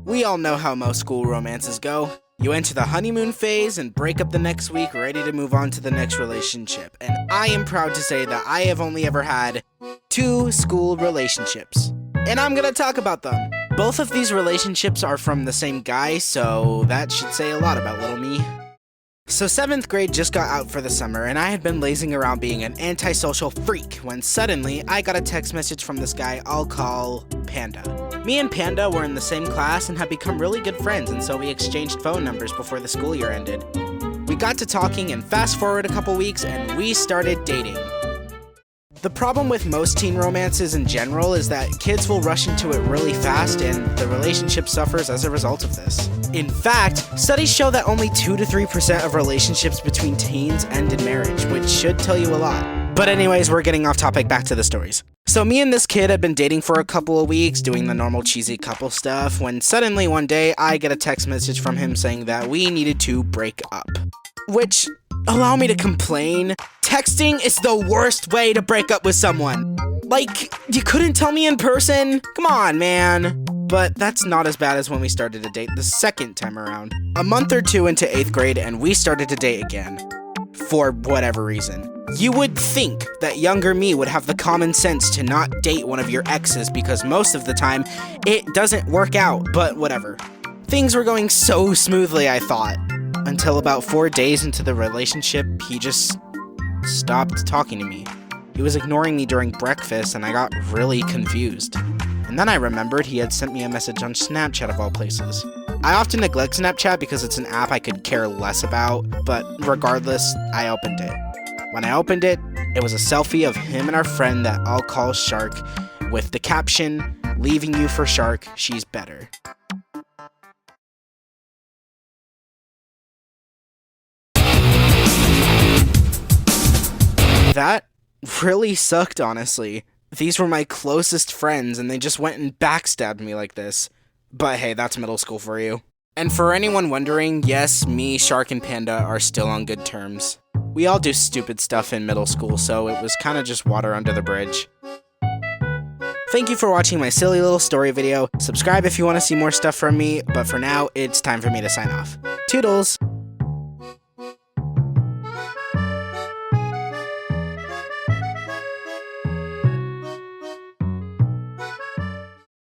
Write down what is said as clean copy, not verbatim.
We all know how most school romances go. You enter the honeymoon phase and break up the next week, ready to move on to the next relationship. And I am proud to say that I have only ever had 2 school relationships. And I'm gonna talk about them. Both of these relationships are from the same guy, so that should say a lot about little me. So 7th grade just got out for the summer, and I had been lazing around being an antisocial freak when suddenly I got a text message from this guy I'll call Panda. Me and Panda were in the same class and had become really good friends, and so we exchanged phone numbers before the school year ended. We got to talking, and fast forward a couple weeks, and we started dating. The problem with most teen romances in general is that kids will rush into it really fast and the relationship suffers as a result of this. In fact, studies show that only 2 to 3% of relationships between teens end in marriage, which should tell you a lot. But anyways, we're getting off topic, back to the stories. So me and this kid had been dating for a couple of weeks, doing the normal cheesy couple stuff, when suddenly one day I get a text message from him saying that we needed to break up. Which, allow me to complain, texting is the worst way to break up with someone. Like, you couldn't tell me in person? Come on, man. But that's not as bad as when we started to date the second time around. A month or 2 into 8th grade and we started to date again. For whatever reason. You would think that younger me would have the common sense to not date one of your exes because most of the time it doesn't work out, but whatever. Things were going so smoothly, I thought. Until about 4 days into the relationship, he just stopped talking to me. He was ignoring me during breakfast and I got really confused. And then I remembered he had sent me a message on Snapchat of all places. I often neglect Snapchat because it's an app I could care less about, but regardless, I opened it. When I opened it, it was a selfie of him and our friend that I'll call Shark with the caption, "Leaving you for Shark, she's better." That really sucked, honestly. These were my closest friends and they just went and backstabbed me like this. But hey, that's middle school for you. And for anyone wondering, yes, me, Shark, and Panda are still on good terms. We all do stupid stuff in middle school, so it was kind of just water under the bridge. Thank you for watching my silly little story video. Subscribe if you want to see more stuff from me, but for now, it's time for me to sign off. Toodles!